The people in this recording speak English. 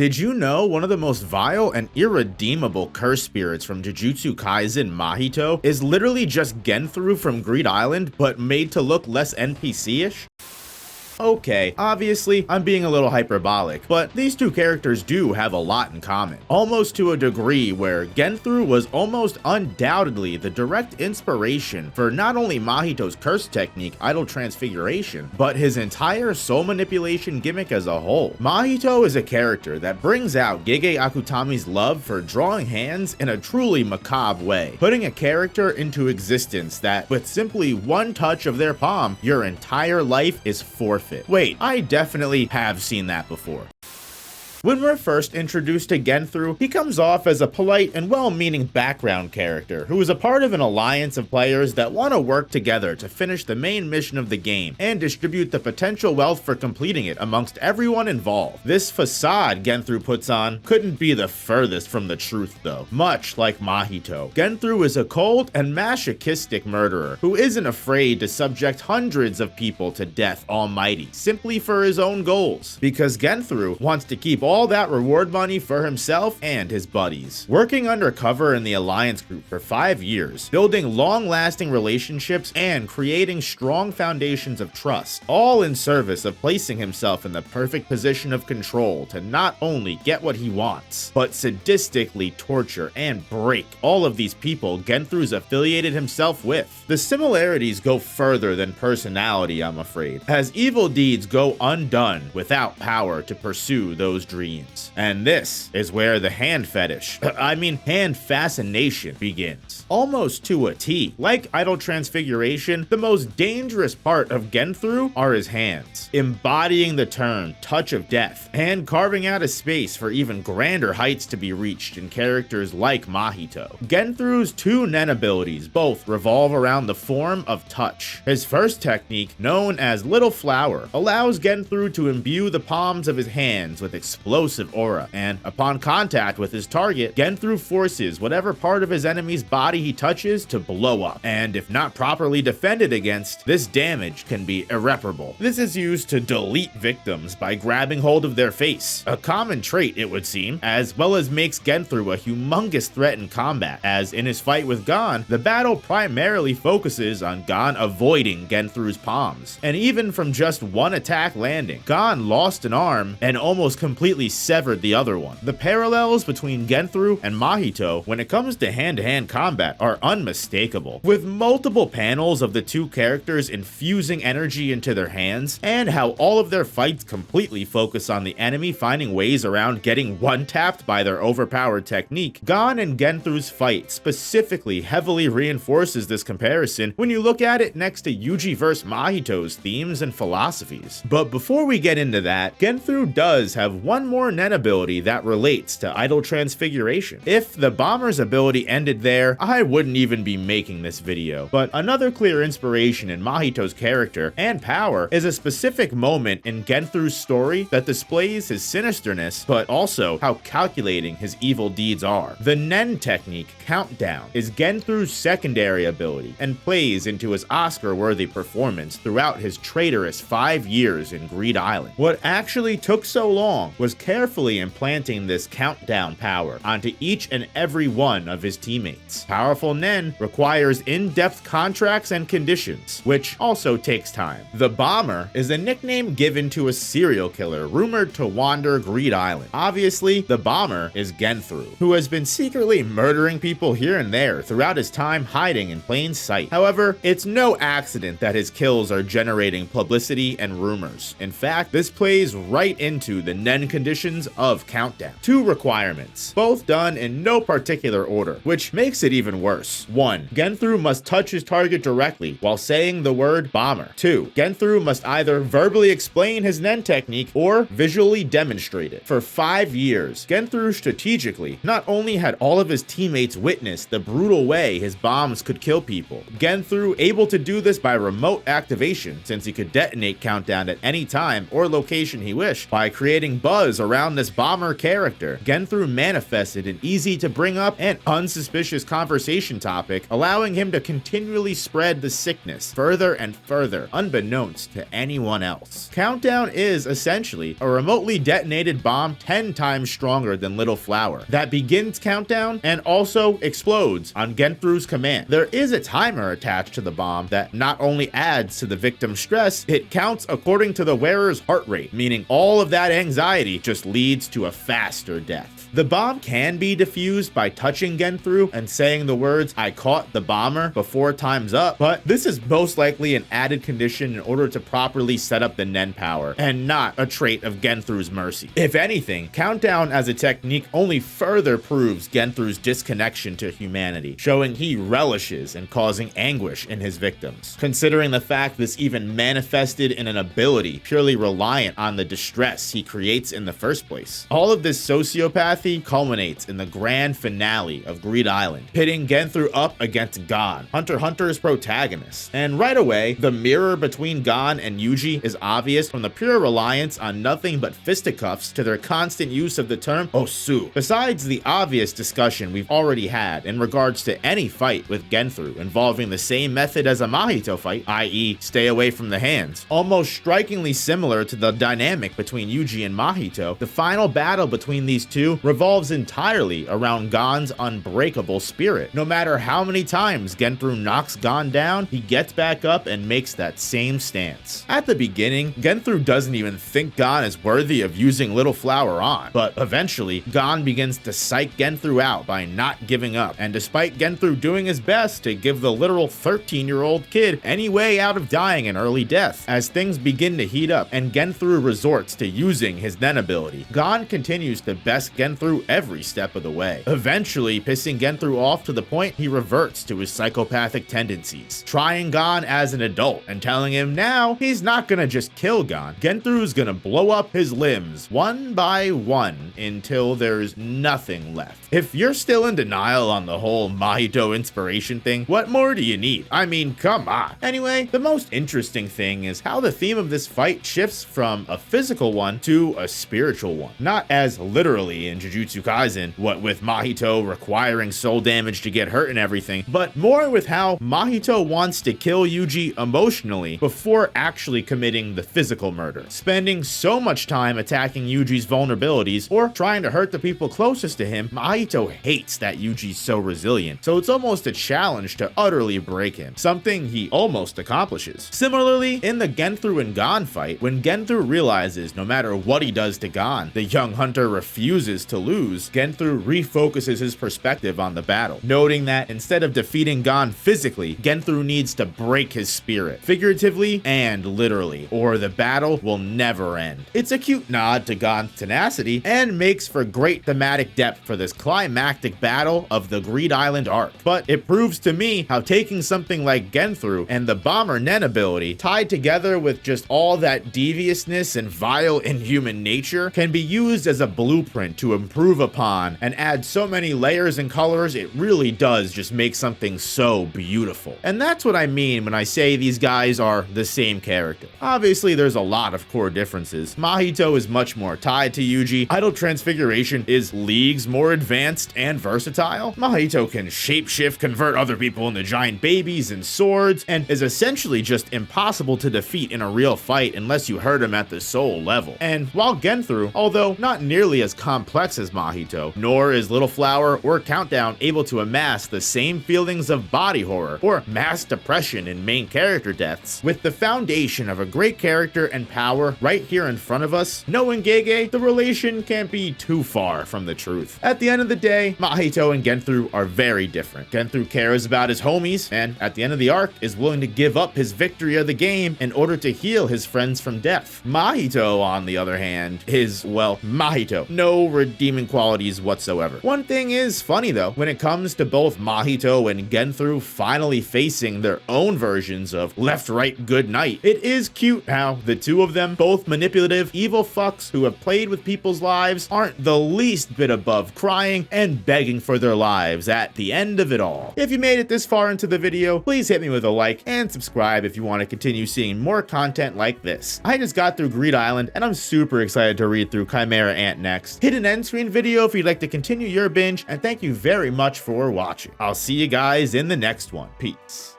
Did you know one of the most vile and irredeemable curse spirits from Jujutsu Kaisen, Mahito, is literally just Genthru from Greed Island, but made to look less NPC-ish? Okay, obviously, I'm being a little hyperbolic, but these two characters do have a lot in common. Almost to a degree where Genthru was almost undoubtedly the direct inspiration for not only Mahito's curse technique, Idle Transfiguration, but his entire soul manipulation gimmick as a whole. Mahito is a character that brings out Gege Akutami's love for drawing hands in a truly macabre way, putting a character into existence that, with simply one touch of their palm, your entire life is forfeit. Wait, I definitely have seen that before. When we're first introduced to Genthru, he comes off as a polite and well-meaning background character who is a part of an alliance of players that want to work together to finish the main mission of the game and distribute the potential wealth for completing it amongst everyone involved. This facade Genthru puts on couldn't be the furthest from the truth though. Much like Mahito, Genthru is a cold and masochistic murderer who isn't afraid to subject hundreds of people to death almighty simply for his own goals, because Genthru wants to keep all that reward money for himself and his buddies. Working undercover in the Alliance group for 5 years, building long-lasting relationships and creating strong foundations of trust, all in service of placing himself in the perfect position of control to not only get what he wants, but sadistically torture and break all of these people Genthru's affiliated himself with. The similarities go further than personality, I'm afraid, as evil deeds go undone without power to pursue those dreams. And this is where the hand hand fascination begins. Almost to a T. Like Idle Transfiguration, the most dangerous part of Genthru are his hands, embodying the term touch of death, and carving out a space for even grander heights to be reached in characters like Mahito. Genthru's two Nen abilities both revolve around the form of touch. His first technique, known as Little Flower, allows Genthru to imbue the palms of his hands with explosive aura, and upon contact with his target, Genthru forces whatever part of his enemy's body he touches to blow up, and if not properly defended against, this damage can be irreparable. This is used to delete victims by grabbing hold of their face, a common trait it would seem, as well as makes Genthru a humongous threat in combat, as in his fight with Gon, the battle primarily focuses on Gon avoiding Genthru's palms, and even from just one attack landing, Gon lost an arm and almost completely severed the other one. The parallels between Genthru and Mahito when it comes to hand-to-hand combat are unmistakable, with multiple panels of the two characters infusing energy into their hands, and how all of their fights completely focus on the enemy finding ways around getting one-tapped by their overpowered technique. Gon and Genthru's fight specifically heavily reinforces this comparison when you look at it next to Yuji vs Mahito's themes and philosophies. But before we get into that, Genthru does have one more Nen ability that relates to Idle Transfiguration. If the Bomber's ability ended there, I wouldn't even be making this video. But another clear inspiration in Mahito's character and power is a specific moment in Genthru's story that displays his sinisterness, but also how calculating his evil deeds are. The Nen technique, Countdown, is Genthru's secondary ability and plays into his Oscar-worthy performance throughout his traitorous 5 years in Greed Island. What actually took so long was carefully implanting this countdown power onto each and every one of his teammates. Powerful Nen requires in-depth contracts and conditions, which also takes time. The Bomber is a nickname given to a serial killer rumored to wander Greed Island. Obviously, the Bomber is Genthru, who has been secretly murdering people here and there throughout his time hiding in plain sight. However, it's no accident that his kills are generating publicity and rumors. In fact, this plays right into the Nen conditions of Countdown. 2 requirements, both done in no particular order, which makes it even worse. 1. Genthru must touch his target directly while saying the word Bomber. 2. Genthru must either verbally explain his Nen technique or visually demonstrate it. For 5 years, Genthru strategically not only had all of his teammates witness the brutal way his bombs could kill people, Genthru able to do this by remote activation since he could detonate Countdown at any time or location he wished by creating buzz buzz around this bomber character, Genthru manifested an easy to bring up and unsuspicious conversation topic, allowing him to continually spread the sickness further and further, unbeknownst to anyone else. Countdown is essentially a remotely detonated bomb 10 times stronger than Little Flower that begins countdown and also explodes on Genthru's command. There is a timer attached to the bomb that not only adds to the victim's stress, it counts according to the wearer's heart rate, meaning all of that anxiety just leads to a faster death. The bomb can be defused by touching Genthru and saying the words, "I caught the bomber," before time's up, but this is most likely an added condition in order to properly set up the Nen power, and not a trait of Genthru's mercy. If anything, countdown as a technique only further proves Genthru's disconnection to humanity, showing he relishes in causing anguish in his victims, considering the fact this even manifested in an ability purely reliant on the distress he creates in the first place. All of this sociopathy culminates in the grand finale of Greed Island, pitting Genthru up against Gon, Hunter x Hunter's protagonist. And right away, the mirror between Gon and Yuji is obvious from the pure reliance on nothing but fisticuffs to their constant use of the term Osu. Besides the obvious discussion we've already had in regards to any fight with Genthru involving the same method as a Mahito fight, i.e. stay away from the hands, almost strikingly similar to the dynamic between Yuji and Mahito, the final battle between these two revolves entirely around Gon's unbreakable spirit. No matter how many times Genthru knocks Gon down, he gets back up and makes that same stance. At the beginning, Genthru doesn't even think Gon is worthy of using Little Flower on, but eventually, Gon begins to psych Genthru out by not giving up, and despite Genthru doing his best to give the literal 13-year-old kid any way out of dying an early death, as things begin to heat up and Genthru resorts to using his Nen ability, Gon continues to best Genthru every step of the way, eventually pissing Genthru off to the point he reverts to his psychopathic tendencies, trying Gon as an adult and telling him now he's not gonna just kill Gon, Genthru's gonna blow up his limbs one by one until there's nothing left. If you're still in denial on the whole Mahito inspiration thing, what more do you need? I mean, come on. Anyway, the most interesting thing is how the theme of this fight shifts from a physical one to a spiritual one, not as literally in Jujutsu Kaisen, what with Mahito requiring soul damage to get hurt and everything, but more with how Mahito wants to kill Yuji emotionally before actually committing the physical murder, spending so much time attacking Yuji's vulnerabilities or trying to hurt the people closest to him. Mahito hates that Yuji's so resilient, so it's almost a challenge to utterly break him, something he almost accomplishes. Similarly, in the Genthru and Gon fight, when Genthru realizes no matter what he does to Gon, the young hunter refuses to lose, Genthru refocuses his perspective on the battle, noting that instead of defeating Gon physically, Genthru needs to break his spirit, figuratively and literally, or the battle will never end. It's a cute nod to Gon's tenacity and makes for great thematic depth for this climactic battle of the Greed Island arc, but it proves to me how taking something like Genthru and the Bomber Nen ability tied together with just all that deviousness and vile inhuman nature can be used as a blueprint to improve upon and add so many layers and colors. It really does just make something so beautiful. And that's what I mean when I say these guys are the same character. Obviously there's a lot of core differences. Mahito is much more tied to Yuji, Idle Transfiguration is leagues more advanced and versatile, Mahito can shapeshift, convert other people into giant babies and swords, and is essentially just impossible to defeat in a real fight unless you hurt him at the soul level. And while Genthru, although not nearly as complex as Mahito, nor is Little Flower or Countdown able to amass the same feelings of body horror or mass depression in main character deaths, with the foundation of a great character and power right here in front of us, knowing Gege, the relation can't be too far from the truth. At the end of the day, Mahito and Genthru are very different. Genthru cares about his homies, and at the end of the arc is willing to give up his victory of the game in order to heal his friends from death. Mahito, on the other hand, is, well, Mahito. No redeeming qualities whatsoever. One thing is funny though, when it comes to both Mahito and Genthru finally facing their own versions of left, right, good night, it is cute how the two of them, both manipulative, evil fucks who have played with people's lives, aren't the least bit above crying and begging for their lives at the end of it all. If you made it this far into the video, please hit me with a like and subscribe if you want to continue seeing more content like this. I just got through Greed Island and I'm super excited to read through Chimera Ant next. Hit an end screen video if you'd like to continue your binge, and thank you very much for watching. I'll see you guys in the next one. Peace.